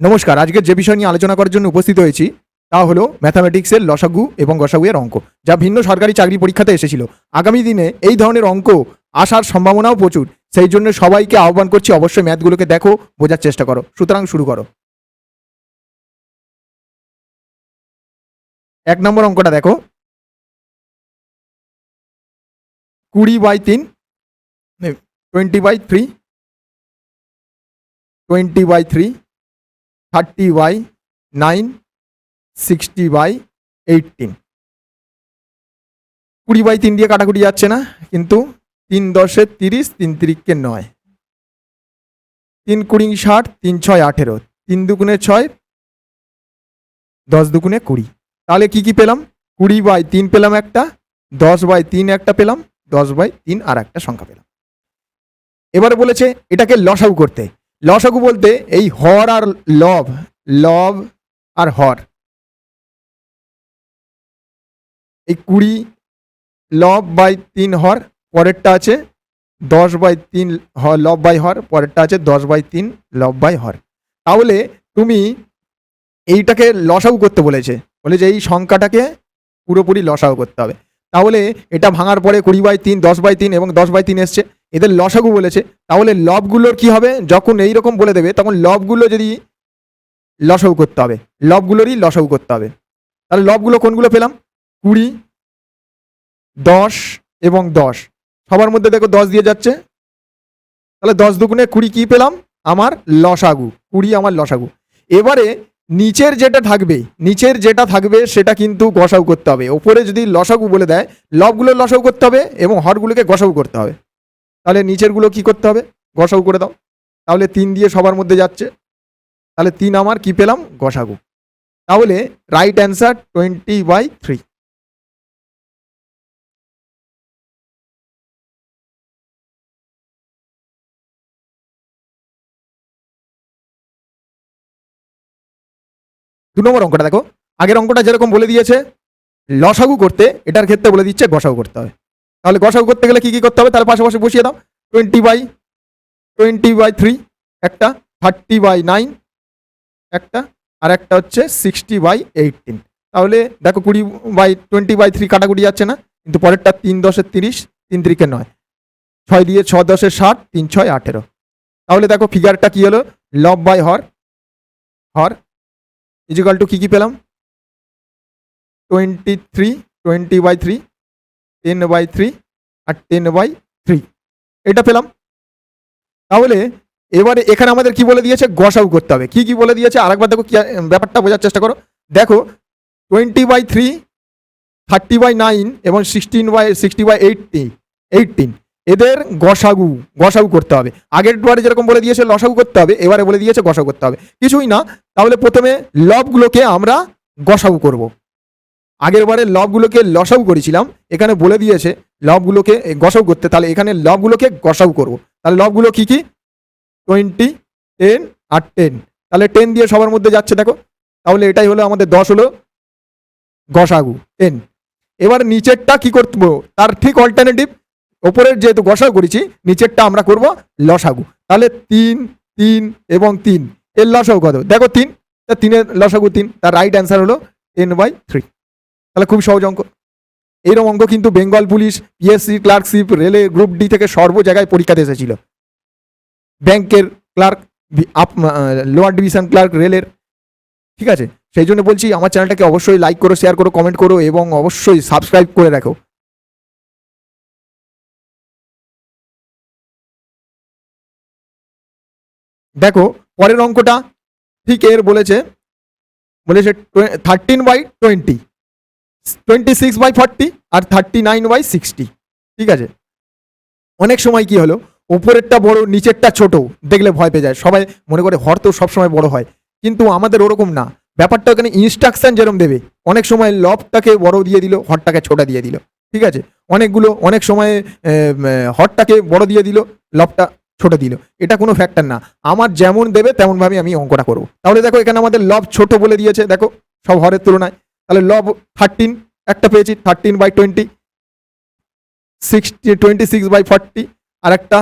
নমস্কার। আজকের যে বিষয় নিয়ে আলোচনা করার জন্য উপস্থিত হয়েছি তা হলো ম্যাথামেটিক্সের লসাগু এবং গসাগু এর অঙ্ক, যা ভিন্ন সরকারি চাকরি পরীক্ষাতে এসেছিল। আগামী দিনে এই ধরনের অঙ্ক আসার সম্ভাবনাও প্রচুর। সেই জন্য সবাইকে আহ্বান করছি, অবশ্যই ম্যাথগুলোকে দেখো, বোঝার চেষ্টা করো। সুতরাং শুরু করো। ১ নম্বর অঙ্কটা দেখো, 20/3 20/3 20/3 30/9 60/18। 20/3 দিয়ে কাটাকুটি যাচ্ছে না, কিন্তু 3 10 30, 3 3 9, 3 20 60, 3 6 18, 3 2 6, 10 2 20। তাহলে কি কি পেলাম? 20/3 পেলাম একটা, 10/3 একটা পেলাম, 10/3 আর একটা সংখ্যা পেলাম। এবারে বলেছে এটাকে লসাগু করতে। লসাগু বলতে এই হর আর লব, লব আর হর, এই 20 লব/3 হর, পরেরটা আছে 10/3 লব/হর, পরেরটা আছে 10/3 লব/হর। তাহলে তুমি এইটাকে লসাগু করতে বলেছে, বলেছে এই সংখ্যাটাকে পুরোপুরি লসাগু করতে হবে। তাহলে এটা ভাঙার পরে 20/3 10/3 এবং 10/3 এসছে, এদের লসাগু বলেছে। তাহলে লবগুলোর কি হবে? যখন এইরকম বলে দেবে তখন লবগুলো যদি লসাগু করতে হবে, লবগুলোরই লসাগু করতে হবে। তাহলে লবগুলো কোনগুলো পেলাম? 20, 10 এবং 10, সবার মধ্যে দেখো 10 দিয়ে যাচ্ছে। তাহলে 10 2 20 কি পেলাম? আমার লসাগু 20, আমার লসাগু। এবারে নিচের যেটা থাকবে সেটা কিন্তু গসাগু করতে হবে। ওপরে যদি লসাগু বলে দেয়, লবগুলো লসাগু করতে হবে এবং হরগুলোকে গসাগু করতে হবে। তাহলে নিচেরগুলো কি করতে হবে? গসাগু করে দাও। তাহলে 3 দিয়ে সবার মধ্যে যাচ্ছে, তাহলে 3 আমার কি পেলাম? গসাগু। তাহলে রাইট অ্যান্সার 20/3। দু নম্বর অঙ্কটা দেখো, আগের অঙ্কটা যেরকম বলে দিয়েছে লসাগু করতে, এটার ক্ষেত্রে বলে দিচ্ছে গসাগু করতে হবে। তাহলে গসাগু করতে গেলে কি কি করতে হবে? তার পাশাপাশি বসিয়ে দাও। 20/3 একটা, 30/9 একটা, আর একটা হচ্ছে 60/18। তাহলে দেখো 20/3 কাটাকুটি যাচ্ছে না, কিন্তু পরেরটা 3 10 30, 3 3 9, 6 দিয়ে 6 10 60, 3 6 18। তাহলে দেখো ফিগারটা কি হলো? লব বাই হর, হর ইজিক্যাল টু কি কি পেলাম? 23, 20/3, 10/3 আর 10/3, এটা পেলাম। তাহলে এবারে এখানে আমাদের কি বলে দিয়েছে? গসাগু করতে হবে। কি কি বলে দিয়েছে আরেকবার দেখো, কি ব্যাপারটা বোঝার চেষ্টা করো। দেখো 20/3, 30/9 এবং 60/18 এদের গসাগু করতে হবে। আগের বারে যেরকম বলে দিয়েছে লসাগু করতে হবে, এবারে বলে দিয়েছে গসাগু করতে হবে। কিছুই না, তাহলে প্রথমে লবগুলোকে আমরা গসাগু করব। আগের বারে লবগুলোকে লসাগু করেছিলাম, এখানে বলে দিয়েছে লবগুলোকে গসাগু করতে, তাহলে এখানে লবগুলোকে গসাগু করব। তাহলে লবগুলো কি কি? 20, 10 আর 10। তাহলে 10 দিয়ে সবার মধ্যে যাচ্ছে দেখো। তাহলে এটাই হলো আমাদের 10 হলো গসাগু 10। এবার নিচেরটা কি করবো? তার ঠিক অল্টারনেটিভ, ওপরের যেহেতু গসাগু করেছি, নিচেরটা আমরা করব লসাগু। তাহলে 3 3 এবং 3 এর লসাগু কত? দেখো 3, তা 3 এর লসাগু 3, তার রাইট অ্যান্সার হলো 10/3। তাহলে খুব সহজ অঙ্ক। এইরকম অঙ্ক কিন্তু বেঙ্গল পুলিশ, পিএসসি ক্লার্কশিপ, রেলে গ্রুপ ডি থেকে সর্ব জায়গায় পরীক্ষাতে এসেছিল। ব্যাংকের ক্লার্ক, লোয়ার ডিভিশন ক্লার্ক, রেলের। ঠিক আছে, সেই জন্য বলছি আমার চ্যানেলটাকে অবশ্যই লাইক করো, শেয়ার করো, কমেন্ট করো এবং অবশ্যই সাবস্ক্রাইব করে রাখো। দেখো পরের অঙ্কটা ঠিক এর বলেছে 13/20, 26/40 আর 39/60। ঠিক আছে, অনেক সময় কি হলো, উপরেরটা বড় নিচেরটা ছোট দেখলে ভয় পেয়ে যায় সবাই, মনে করে হর তো সবসময় বড় হয়, কিন্তু আমাদের ওরকম না। ব্যাপারটা এখানে ইনস্ট্রাকশন যেরকম দেবে, অনেক সময় লবটাকে বড় দিয়ে দিল, হরটাকে ছোট দিয়ে দিল। ঠিক আছে, অনেক সময় হরটাকে বড় দিয়ে দিল, লবটা ছোট দিল। এটা কোনো ফ্যাক্টর না, আমার যেমন দেবে তেমন ভাবে আমি অঙ্কটা করবো। তাহলে দেখো এখানে আমাদের লব ছোট বলে দিয়েছে, দেখো সব হরের তুলনায়। তাহলে লব 13 একটা পেয়েছি, 13/20, 26/40 আর একটা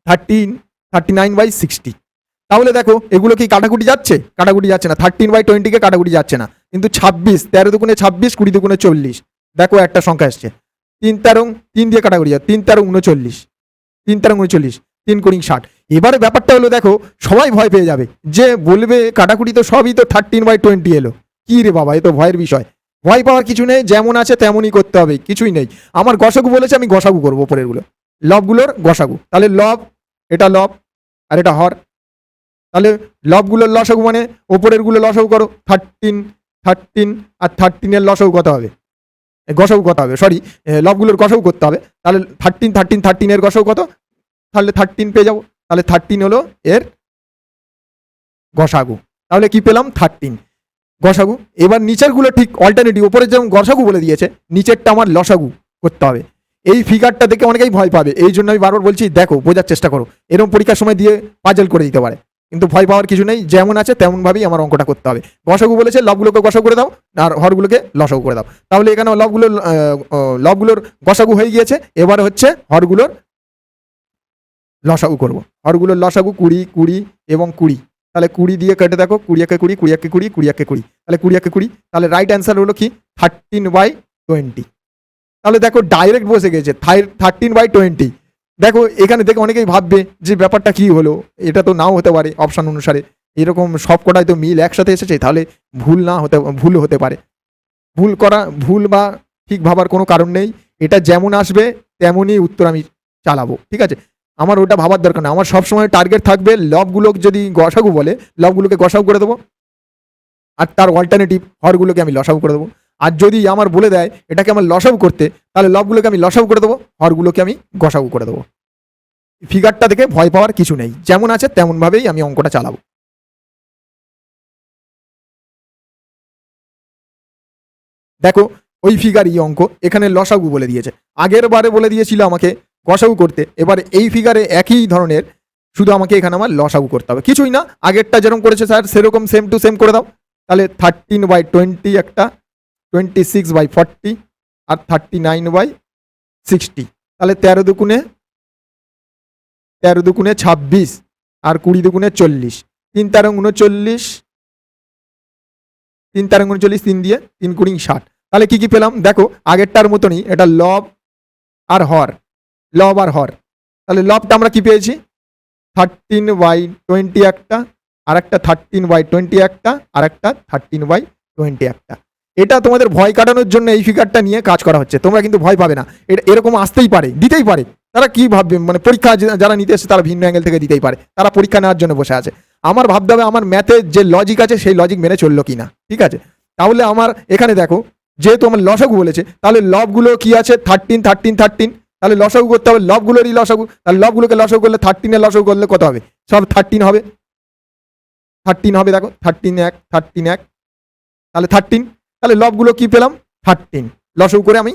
39/60। তাহলে দেখো এগুলো কি কাটাকুটি যাচ্ছে? কাটাকুটি যাচ্ছে না। 13/20 কাটাকুটি যাচ্ছে না, কিন্তু 26, 13 দুগুণে 26, 20 দুগুণে 40, দেখো একটা সংখ্যা আসছে। 3 দিয়ে কাটাকুটি যাচ্ছে, 3 39, 3 3 কুড়ি 60। এবারে ব্যাপারটা হলো দেখো, সবাই ভয় পেয়ে যাবে, যে বলবে কাটাকুটি তো সবই তো 13/20 এলো, কি রে বাবা, এ তো ভয়ের বিষয়। ভয় পাওয়ার কিছু নেই, যেমন আছে তেমনই করতে হবে, কিছুই নেই। আমার গসাগু বলেছে, আমি গসাগু করবো ওপরের গুলো, লবগুলোর গসাগু। তাহলে লব, এটা লব আর এটা হর, তাহলে লবগুলোর লসাগু মানে ওপরের গুলো লসাগু করো। 13 আর 13 লসাগু কত হবে? গসাগু কত হবে, সরি, লবগুলোর গসাগু করতে হবে। তাহলে 13 গসাগু কত? তাহলে 13 পেয়ে যাবো। তাহলে 13 হলো এর গসাগু। তাহলে কি পেলাম? 13 গসাগু। এবার নিচের গুলো ঠিক অল্টারনেটিভ, উপরে যেমন গসাগু বলে দিয়েছে, নিচেরটা আমার লসাগু করতে হবে। এই ফিগারটা দেখে অনেকেই ভয় পাবে, এই জন্য আমি বারবার বলছি দেখো, বোঝার চেষ্টা করো। এরকম পরীক্ষার সময় দিয়ে পাজল করে দিতে পারে, কিন্তু ভয় পাওয়ার কিছু নেই, যেমন আছে তেমন ভাবেই আমার অঙ্কটা করতে হবে। গসাগু বলেছে, লবগুলোকে গসাগু করে দাও আর হরগুলোকে লসাগু করে দাও। তাহলে এখানে লবগুলোর গসাগু হয়ে গিয়েছে। এবার হচ্ছে হরগুলোর লসাগু করব। হরগুলোর লসাগু 20, 20 এবং 20। তাহলে 20 দিয়ে কেটে দেখো, 20 একে 20, 20 একে 20, 20 একে 20, তাহলে 20 একে 20। তাহলে রাইট অ্যান্সার হলো কি? 13/20। তাহলে দেখো ডাইরেক্ট বসে গেছে 13/20। দেখো এখানে দেখে অনেকেই ভাববে যে ব্যাপারটা কি হলো, এটা তো নাও হতে পারে অপশন অনুসারে, এরকম সব কটাই তো মিল একসাথে এসেছে, তাহলে ভুল হতে পারে। ভুল বা ঠিক ভাবার কোনো কারণ নেই, এটা যেমন আসবে তেমনই উত্তর আমি চালাবো, ঠিক আছে? আমার ওটা ভাবার দরকার না, আমার সবসময় টার্গেট থাকবে লবগুলো যদি গসাগু বলে, লবগুলোকে গসাগু করে দেবো, আর তার অল্টারনেটিভ হরগুলোকে আমি লসাগু করে দেবো। আর যদি আমার বলে দেয় এটাকে আমার লসাগু করতে, তাহলে লবগুলোকে আমি লসাগু করে দেবো, হরগুলোকে আমি গসাগু করে দেবো। ফিগারটা দেখে ভয় পাওয়ার কিছু নেই, যেমন আছে তেমন ভাবেই আমি অঙ্কটা চালাবো। দেখো ওই ফিগারই অঙ্ক, এখানে লসাগু বলে দিয়েছে, আগের বারে বলে দিয়েছিল আমাকে গসাগু করতে, এবার এই ফিগারে একই ধরনের, শুধু আমাকে এখানে আমার লসাগু করতে হবে, কিছুই না, আগেরটা যেরকম করেছে স্যার সেরকম সেম টু সেম করে দাও। তাহলে 13/20 একটা, 26/40 আর 39/60। তাহলে 13 দুগুণে 26 আর 20 দুগুণে 40, 3 39, 3 দিয়ে 3 কুড়ি 60। তাহলে কি কি পেলাম দেখো, আগেরটার মতনই, এটা লব আর হর, লব আর হর। তাহলে লবটা আমরা কি পেয়েছি? 13/20 একটা, আর একটা 13/20 একটা, আর একটা 13/20 একটা। এটা তোমাদের ভয় কাটানোর জন্য এই ফিগারটা নিয়ে কাজ করা হচ্ছে, তোমরা কিন্তু ভয় পাবে না, এটা এরকম আসতেই পারে, দিতেই পারে। তারা কি ভাববে, মানে পরীক্ষা যারা নিতে এসে তারা ভিন্ন অ্যাঙ্গেল থেকে দিতেই পারে, তারা পরীক্ষা নেওয়ার জন্য বসে আছে। আমার ভাবতে হবে আমার ম্যাথে যে লজিক আছে সেই লজিক মেনে চললো কিনা, ঠিক আছে? তাহলে আমার এখানে দেখো, যেহেতু আমার লসাগু বলেছে, তাহলে লবগুলো কি আছে? 13, তাহলে লসাগু করতে হবে লবগুলোরই লসাগু, তাহলে লবগুলোকে লসাগু করলে 13 লসাগু করলে কত হবে? সব 13 হবে, 13 হবে, দেখো 13 1, তাহলে 13। তাহলে লবগুলো কি পেলাম? 13 লসাগু করে আমি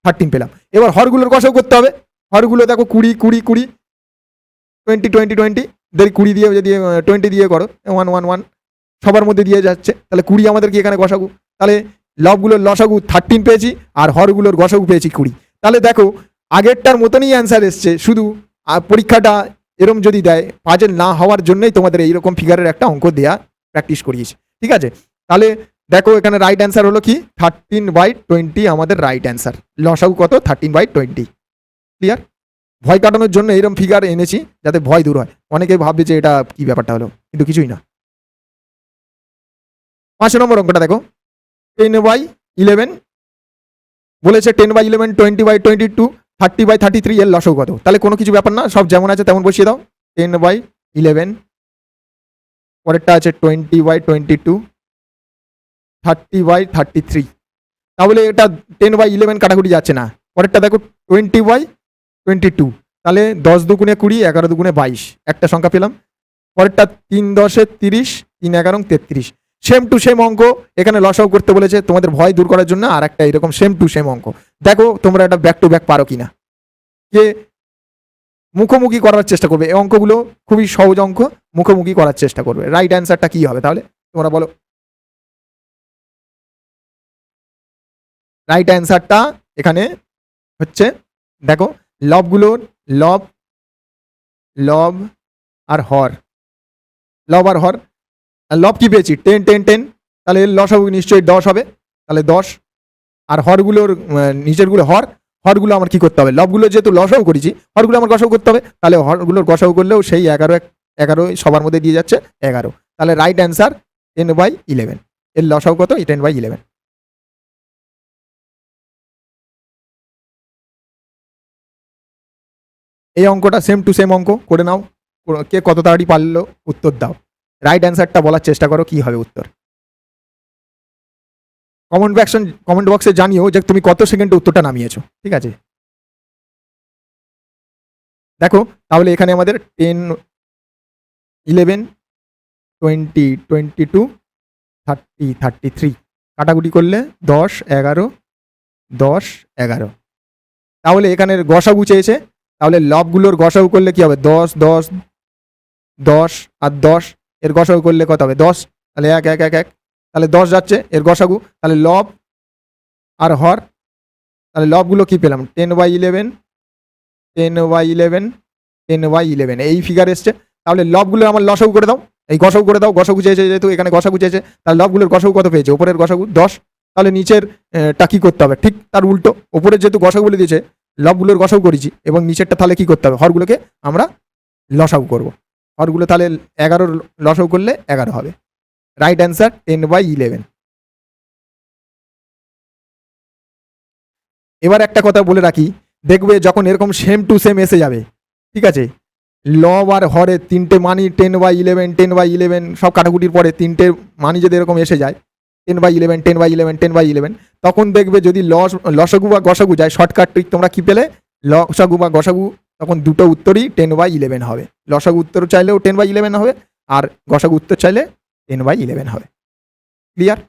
13 পেলাম। এবার হরগুলোর গসাগু করতে হবে। হরগুলো দেখো 20, 20, 20, 20, 20, 20, 20 দিয়ে যদি 20 দিয়ে করো 1, 1, 1, সবার মধ্যে দিয়ে যাচ্ছে, তাহলে 20 আমাদের কি এখানে গসাগু। তাহলে লবগুলোর লসাগু 13 পেয়েছি, আর হরগুলোর গসাগু পেয়েছি 20। তাহলে দেখো আগেরটার মতনই অ্যান্সার এসছে, শুধু পরীক্ষাটা এরম যদি দেয়, পাজেল না হওয়ার জন্যই তোমাদের এইরকম ফিগারের একটা অঙ্ক দেয়া প্র্যাকটিস করিয়েছি, ঠিক আছে? তাহলে দেখো এখানে রাইট অ্যান্সার হলো কি? 13/20 আমাদের রাইট অ্যান্সার। লসাগু কত? 13/20। ক্লিয়ার? ভয় কাটানোর জন্য এইরকম ফিগার এনেছি যাতে ভয় দূর হয়। অনেকে ভাববে যে এটা কি ব্যাপারটা হলো, কিন্তু কিছুই না। 5 নম্বর অঙ্কটা দেখো, 10/11 বলেছে, 10/11, 20/22, 30/33 এর লসাগু কত? তাহলে কোনো কিছু ব্যাপার না, সব যেমন আছে তেমন বসিয়ে দাও। 10/11, পরেরটা আছে 20/22, 30/33। তাহলে এটা 10/11 কাটাকুটি যাচ্ছে না। পরেরটা দেখো 20/22, তাহলে 10 দুগুণে 20, 11 দুগুণে 22, একটা সংখ্যা পেলাম। পরেরটা 3 10 30, 3 11 33, সেম টু সেম অঙ্ক। এখানে লসাগু করতে বলেছে তোমাদের ভয় দূর করার জন্য, আর একটা এরকম সেম টু সেম অঙ্ক। দেখো তোমরা এটা ব্যাক টু ব্যাক পারো কিনা, কে মুখোমুখি করার চেষ্টা করবে। এই অঙ্কগুলো খুবই সহজ অঙ্ক, মুখোমুখি করার চেষ্টা করবে। রাইট অ্যান্সারটা কি হবে তাহলে তোমরা বলো? রাইট অ্যান্সারটা এখানে হচ্ছে, দেখো লবগুলোর লব, লব আর হর, লব আর হর, আর লব কি পেয়েছি 10 10 10, তাহলে এর লসাগু নিশ্চয়ই 10 হবে, তাহলে 10। আর হরগুলোর নিচেরগুলো হরগুলো আমার কি করতে হবে, লবগুলো যেহেতু লসাগু করেছি হরগুলো আমার গসাগু করতে হবে, তাহলে হরগুলোর গসাগু করলেও সেই 11 সবার মধ্যে দিয়ে যাচ্ছে 11, তাহলে রাইট অ্যান্সার 10/11। এর লসাগু কত, 10/11। এই অঙ্কটা সেম টু সেম অঙ্ক করে নাও, কে কত তাড়াতাড়ি পারলো উত্তর দাও, রাইট অ্যান্সারটা বলার চেষ্টা করো কি হবে উত্তর। কমেন্ট বক্সে জানিও যে তুমি কত সেকেন্ডে উত্তরটা নামিয়েছো, ঠিক আছে। দেখো তাহলে এখানে আমাদের 10 11 20 22 30 33 কাটাকুটি করলে 10 11 10 11, তাহলে এখানের গসাগু চেয়েছে, তাহলে লবগুলোর গসাগু করলে কি হবে 10 10 10 আর 10, এর গসাগু করলে কত হবে 10, তাহলে 1 1 1 1, তাহলে 10 যাচ্ছে এর গসাগু, তাহলে লব আর হর, তাহলে লবগুলো কি পেলাম 10/11 10/11 10/11 এই ফিগার এসছে, তাহলে লবগুলো আমার লসাগু করে দাও, এই গসাগু করে দাও, গসাগু চেয়েছে যেহেতু এখানে গসাগু চেয়েছে, তাহলে লবগুলোর গসাগু কত পেয়েছে, উপরের গসাগু 10, তাহলে নিচের টা কি করতে হবে, ঠিক তার উল্টো, উপরের যেহেতু গসাগু বলে দিয়েছে লবগুলোর গসাগু করেছি এবং নিচেরটা তাহলে কি করতে হবে, হরগুলোকে আমরা লসাগু করব, হরগুলো তাহলে 11 লসাগু করলে 11 হবে, রাইট অ্যান্সার 10/11। এবার একটা কথা বলে রাখি, দেখবে যখন এরকম সেম টু সেম এসে যাবে, ঠিক আছে, লব আর হরে তিনটে মানি 10/11 10/11 সব কাটাকুটির পরে তিনটে মানি যদি এরকম এসে যায় 10/11 10/11 10/11, তখন দেখবে যদি লসাগু বা গসাগু যায়, শর্টকাট ট্রিক তোমরা কি পেলে, লসাগু বা গসাগু তখন দুটো উত্তরই 10/11 হবে, লসাগু উত্তর চাইলেও 10/11 হবে আর গসাগু উত্তর চাইলে 10/11 হবে। ক্লিয়ার?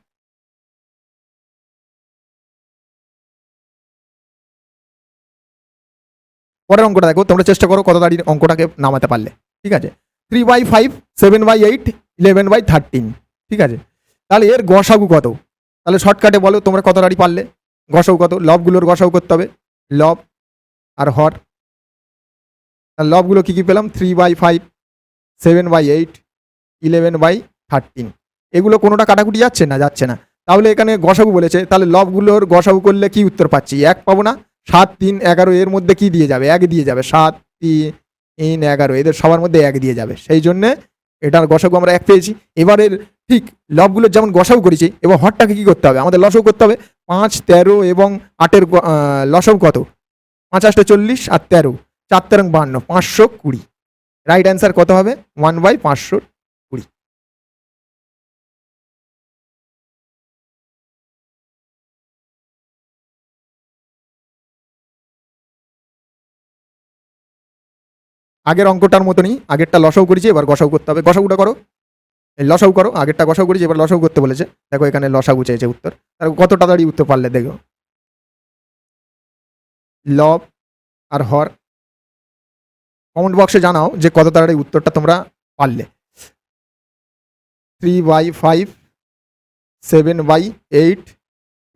পরের অঙ্কটা দেখো, তোমরা চেষ্টা করো কত তাড়াতাড়ি অঙ্কটাকে নামাতে পারলে, ঠিক আছে। 3/5 7/8 11/13, ঠিক আছে, তাহলে এর গসাগু কত, তাহলে শর্টকাটে বলো তোমরা কত তাড়াতাড়ি পারলে, গসাগু কত, লবগুলোর গসাগু করতে হবে, লব আর হর, আর লবগুলো কি কি পেলাম 3/5 7/8 11/13, এগুলো কোনোটা কাটাকুটি যাচ্ছে না, যাচ্ছে না, তাহলে এখানে গসাগু বলেছে, তাহলে লবগুলোর গসাগু করলে কি উত্তর পাচ্ছি 1 পাবো না, 7 3 11 এর মধ্যে কি দিয়ে যাবে 1 দিয়ে যাবে, 7 3 11 এদের সবার মধ্যে 1 দিয়ে যাবে, সেই জন্যে এটার গসাগু আমরা 1 পেয়েছি। এবারের ঠিক লবগুলোর যেমন গসাগু করেছি, এবার হরটাকে কি করতে হবে, আমাদের লসাগু করতে হবে, 5 13 এবং 8-এর লসাগু কত, 5 8 40 আর 13 4 13 52 520, রাইট অ্যান্সার কত হবে 1/520। আগের অঙ্কটার মতনই, আগেরটা লসাগু করেছি, এবার গসাগু করতে হবে, গসাগুটা করো, এই লসাগু করো, আগেরটা গসাগু করেছি এবার লসাগু করতে বলেছে, দেখো এখানে লসাগু চেয়েছে উত্তর, তার কত তাড়াতাড়ি উত্তর পারলে দেখো, লব আর হর কমেন্ট বক্সে জানাও যে কত তাড়াতাড়ি উত্তরটা তোমরা পারলে। 3/5 7/8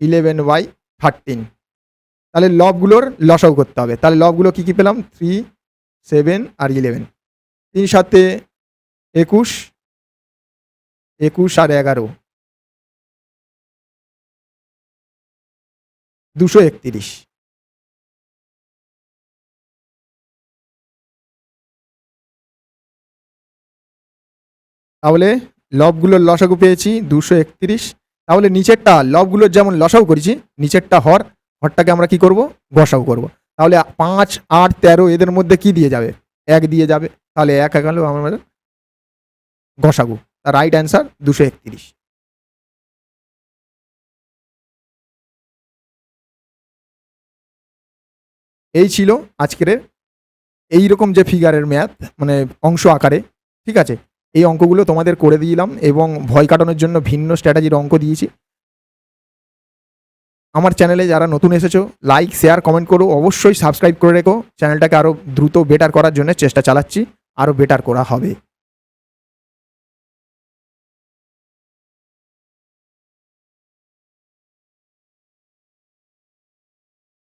11/13, তাহলে লবগুলোর লসাগু করতে হবে, তাহলে লবগুলো কি কি পেলাম 3 7 আর 11, 3 7 21 21 আর 11 231, তাহলে লবগুলোর লসাগু পেয়েছি 231, তাহলে নিচেরটা লবগুলোর যেমন লসাগু করেছি, নিচেরটা হরটাকে আমরা কি করব গসাগু করব, তাহলে 5 8 13 এদের মধ্যে কি দিয়ে যাবে 1 দিয়ে যাবে, তাহলে 1 গেল আমাদের গসাগু, তার রাইট অ্যান্সার 231। এই ছিল আজকের এইরকম যে ফিগারের ম্যাথ, মানে অংশ আকারে, ঠিক আছে, এই অঙ্কগুলো তোমাদের করে দিলাম এবং ভয় কাটানোর জন্য ভিন্ন স্ট্র্যাটেজির অঙ্ক দিয়েছি। আমার চ্যানেলে যারা নতুন এসেছো লাইক শেয়ার কমেন্ট করো, অবশ্যই সাবস্ক্রাইব করে রেখো, চ্যানেলটাকে আরও দ্রুত বেটার করার জন্য চেষ্টা চালাচ্ছি, আরও বেটার করা হবে।